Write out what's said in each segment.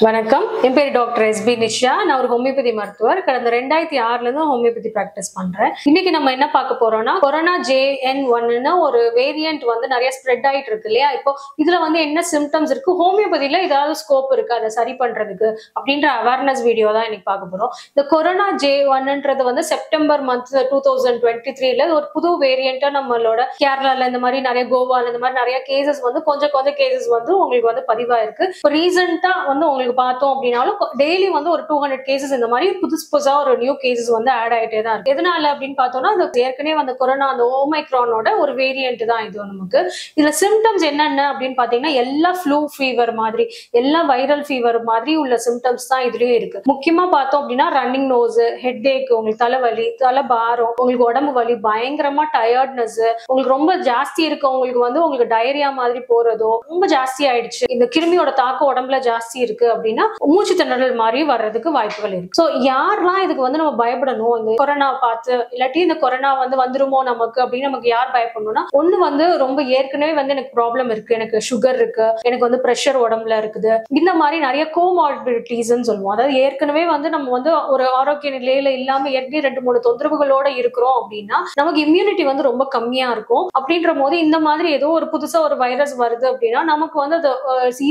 வணக்கம். என் பேர் doctor SP Nisha. நான் ஒரு ஹோமியோபதி மருத்துவர். கடந்த 2006ல இருந்து ஹோமியோபதி பிராக்டிஸ் பண்றேன். இன்னைக்கு நம்ம என்ன பார்க்க போறோம்னா, கொரோனா JN1 ஒரு வேரியன்ட் வந்து நிறைய ஸ்ப்ரெட் ஆயிட்டு இருக்கு இல்லையா? இப்போ இதுல வந்து என்ன சிம்டம்ஸ் இருக்கு, ஹோமியோபதியில ஏதாவது ஸ்கோப் இருக்கு அதை சரி பண்றதுக்கு அப்படின்ற அவேர்னஸ் வீடியோ தான் இன்னைக்கு பார்க்க போறோம். இந்த கொரோனா J1 வந்து செப்டம்பர் மந்த் 2023ல ஒரு புது வேரியண்டா நம்மளோட கேரளால இந்த மாதிரி நிறைய கோவால இந்த மாதிரி நிறைய கேசஸ் வந்து கொஞ்சம் கேசஸ் வந்து உங்களுக்கு வந்து பதிவாயிருக்கு. இப்போ ரீசெண்டா வந்து உங்களுக்கு பார்த்தோம் அப்படின்னாலும் டெய்லி வந்து ஒரு 200 கேசஸ் இந்த மாதிரி புதுசா ஒரு நியூ கேசஸ் வந்து ஆட் ஆயிட்டே தான் இருக்கு. எதனால அப்படின்னு பார்த்தோம்னா, அது ஏற்கனவே அந்த கொரோனா அந்த ஓமைக்ரானோட ஒரு வேரியன்ட் தான் இது. நமக்கு இதுல சிம்டம்ஸ் என்னென்ன அப்படின்னு பாத்தீங்கன்னா, எல்லா ஃப்ளூ ஃபீவர் மாதிரி, எல்லா வைரல் ஃபீவர் மாதிரி உள்ள சிம்டம்ஸ் தான் இதுலயும் இருக்கு. முக்கியமா பார்த்தோம் அப்படின்னா, ரன்னிங் நோஸ், ஹெட் ஏக், உங்களுக்கு தலைவலி, தலை பாரம், உங்களுக்கு உடம்பு வலி, பயங்கரமா டயர்ட்னஸ், உங்களுக்கு ரொம்ப ஜாஸ்தி இருக்கு, உங்களுக்கு வந்து உங்களுக்கு டயரியா மாதிரி போறதோ, ரொம்ப ஜாஸ்தி ஆயிடுச்சு, இந்த கிருமியோட தாக்கம் உடம்புல ஜாஸ்தி இருக்கு அப்படின்னா மூச்சு திணறல் மாதிரி வர்றதுக்கு வாய்ப்புகள் இருக்கு. சோ யாரெல்லாம் இதுக்கு வந்து நம்ம பயப்படணும், இந்த கொரோனா பார்த்து இல்லாட்டி இந்த கொரோனா வந்து வந்துருமோ நமக்கு அப்படின்னு நமக்கு யார் பயப்படணும்னா, ஒண்ணு வந்து ரொம்ப ஏற்கனவே வந்து எனக்கு ப்ராப்ளம் இருக்கு, எனக்கு சுகர் இருக்கு, எனக்கு வந்து பிரஷர் உடம்புல இருக்குது, இந்த மாதிரி நிறைய கோமார்பிடிட்டிஸ் சொல்லுவோம். அதாவது ஏற்கனவே வந்து நம்ம வந்து ஒரு ஆரோக்கிய நிலையில இல்லாம ஏற்கனவே 2-3 தொந்தரவுகளோட இருக்கிறோம் அப்படின்னா நமக்கு இம்யூனிட்டி வந்து ரொம்ப கம்மியா இருக்கும். அப்படின்ற போது இந்த மாதிரி ஏதோ ஒரு புதுசா ஒரு வைரஸ் வருது அப்படின்னா நமக்கு வந்து அது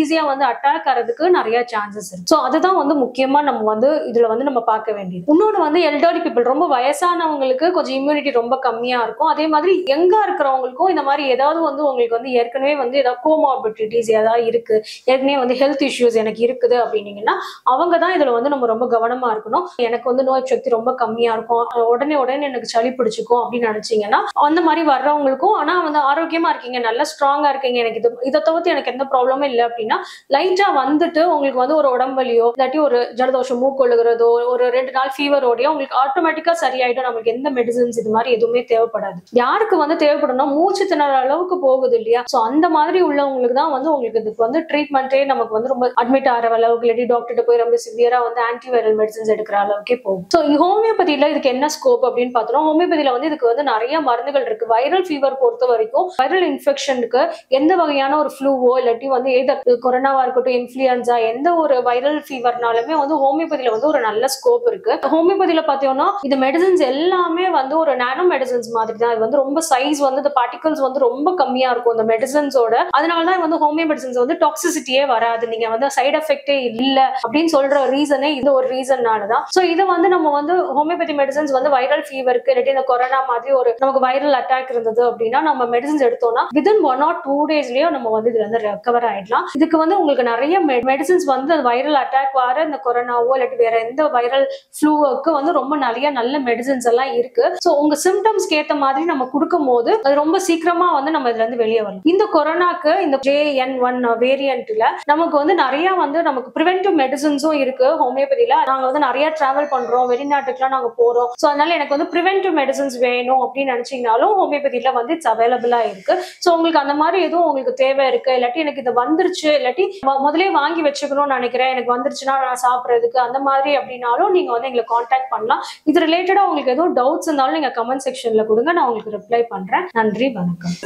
ஈஸியா வந்து அட்டாக் ஆறதுக்கு நிறைய சான்சஸ் இருக்கு. சோ அதுதான் வந்து முக்கியமா நம்ம வந்து இதுல வந்து நம்ம பார்க்க வேண்டியது. இன்னொன்னு வந்து எல்டர்லி பீப்புள், ரொம்ப வயசானவங்களுக்கு கொஞ்சம் இம்யூனிட்டி ரொம்ப கம்மியா இருக்கும். அதே மாதிரி எங்கா இருக்கிறவங்களுக்கும் இந்த மாதிரி ஏதாவது வந்து உங்களுக்கு வந்து ஏற்கனவே வந்து ஏதாவது கோமார்பிடிட்டிஸ் ஏதாவது இருக்கு, ஏற்கனவே வந்து ஹெல்த் இஷ்யூஸ் எனக்கு இருக்குது அப்படின்னீங்கன்னா அவங்க தான் இதுல வந்து நம்ம ரொம்ப கவனமா இருக்கணும். எனக்கு வந்து நோய் சக்தி ரொம்ப கம்மியா இருக்கும், உடனே எனக்கு சளி பிடிச்சிக்கும் அப்படின்னு நினைச்சீங்கன்னா அந்த மாதிரி வர்றவங்களுக்கும், ஆனா வந்து ஆரோக்கியமா இருக்கீங்க, நல்லா ஸ்ட்ராங்கா இருக்கீங்க, எனக்கு இதை தவிர்த்து எனக்கு எந்த ப்ராப்ளமும் இல்லை அப்படின்னா லைட்டா வந்துட்டு உங்களுக்கு வந்து ஒரு உடம்பு வலியோ இல்லாட்டி ஒரு ஜலதோஷம் மூக்கொழுகிறதோ ஒரு 2 நாள் ஃபீவரோடய உங்களுக்கு ஆட்டோமேட்டிக்கா சரியாயிடும். நமக்கு எந்த மெடிசன்ஸ் இது மாதிரி எதுவுமே தேவைப்படாது. யாருக்கு வந்து தேவைப்படணும், மூச்சு திணற அளவுக்கு போகுது இல்லையா, சோ அந்த மாதிரி உள்ளவங்களுக்கு தான் வந்து உங்களுக்கு இதுக்கு வந்து ட்ரீட்மெண்ட்டே நமக்கு வந்து ரொம்ப அட்மிட் ஆகிற அளவுக்கு இல்லாட்டி டாக்டர்கிட்ட போய் ரொம்ப சிவியரா வந்து ஆன்டிவைரல் மெடிசன்ஸ் எடுக்கிற அளவுக்கே போகும். ஸோ ஹோமியோபதியில இதுக்கு என்ன ஸ்கோப் அப்படின்னு பார்த்தோம்னா, ஹோமியோபதியில வந்து இதுக்கு வந்து நிறைய மருந்துகள் இருக்கு. வைரல் ஃபீவர் பொறுத்த வரைக்கும் வைரல் இன்ஃபெக்ஷனுக்கு எந்த வகையான ஒரு ஃப்ளூவோ இல்லாட்டி வந்து ஏதோ கொரோனாவா இருக்கட்டும், இன்ஃப்ளூயன்ஸா, எந்த ஒரு வைரல் ஃபீவர்னாலுமே வந்து ஹோமியோபதியில வந்து ஒரு நல்ல ஸ்கோப் இருக்கு. ஹோமியோபதியில பார்த்தோம்னா இந்த மெடிசன்ஸ் எல்லாமே வந்து ஒரு நானோ மெடிசன்ஸ் மாதிரி தான். இது வந்து ரொம்ப சைஸ் வந்து இந்த பார்ட்டிகல்ஸ் வந்து ரொம்ப கம்மியா இருக்கும் இந்த மெடிசன்ஸோட. அதனாலதான் வந்து ஹோமியோ மெடிசன்ஸ் வந்து டாக்ஸிசிட்டியே வராது, நீங்க வந்து சைடு எஃபெக்டே இல்ல அப்படின்னு சொல்ற ரீசனே இது ஒரு ரீசன்னாலதான். சோ இதை வந்து நம்ம வந்து ஹோமியோபதி மெடிசன்ஸ் வந்து வைரல் ஃபீவருக்கு இல்லாட்டி இந்த கொரோனா மாதிரி ஒரு நமக்கு வைரல் அட்டாக் இருந்தது அப்படின்னா நம்ம மெடிசன்ஸ் எடுத்தோம்னா வித்தின் 1 or 2 daysலயே நம்ம வந்து இதுல இருந்து ரெக்கவர் ஆயிடலாம். இதுக்கு வந்து உங்களுக்கு நிறைய மெடிசன்ஸ் வந்து வைரல் அட்டாக் வர இந்த கொரோனாவோ இல்லாட்டி வேற எந்த வைரல் ஃப்ளூவுக்கு வந்து ரொம்ப நிறைய நல்ல மெடிசன்ஸ் எல்லாம் இருக்கு. சோ உங்க சிம்டம்ஸ்க்கு ஏத்த மாதிரி நம்ம கொடுக்கும் போது அது ரொம்ப சீக்கிரமா வந்து நம்ம இதுல இருந்து வெளியே வரலாம். இந்த கொரோனாக்கு இந்த JN1 வேரியன்ட்ல நமக்கு வந்து நிறைய வந்து நமக்கு பிரிவென்டிவ் மெடிசன்ஸும் இருக்கு. ஹோமியோபதியில நாங்க வந்து நிறைய டிராவல் பண்றோம், வெளிநாட்டுக்குலாம் நாங்க போறோம், சோ அதனால எனக்கு வந்து பிரிவென்டிவ் மெடிசன்ஸ் வேணும் அப்படின்னு நினைச்சீங்கனாலும் ஹோமியோபதியில வந்து இட்ஸ் அவைலபிளா இருக்கு. சோ உங்களுக்கு அந்த மாதிரி எதுவும் உங்களுக்கு தேவை இருக்கு, இல்லாட்டி எனக்கு இது வந்துருச்சு இல்லாட்டி முதலே வாங்கி வச்சுக்கணும்னு நினைக்கிறேன், எனக்கு வந்துருச்சுன்னா நான் சாப்பிட்றதுக்கு அந்த மாதிரி அப்படின்னாலும் நீங்க வந்து எங்களை கான்டாக்ட் பண்ணலாம். இது ரிலேட்டடா உங்களுக்கு எதுவும் டவுட்ஸ் இருந்தாலும் நீங்க கமெண்ட் செக்ஷன்ல கொடுங்க, நான் உங்களுக்கு ரிப்ளை பண்றேன். நன்றி, வணக்கம்.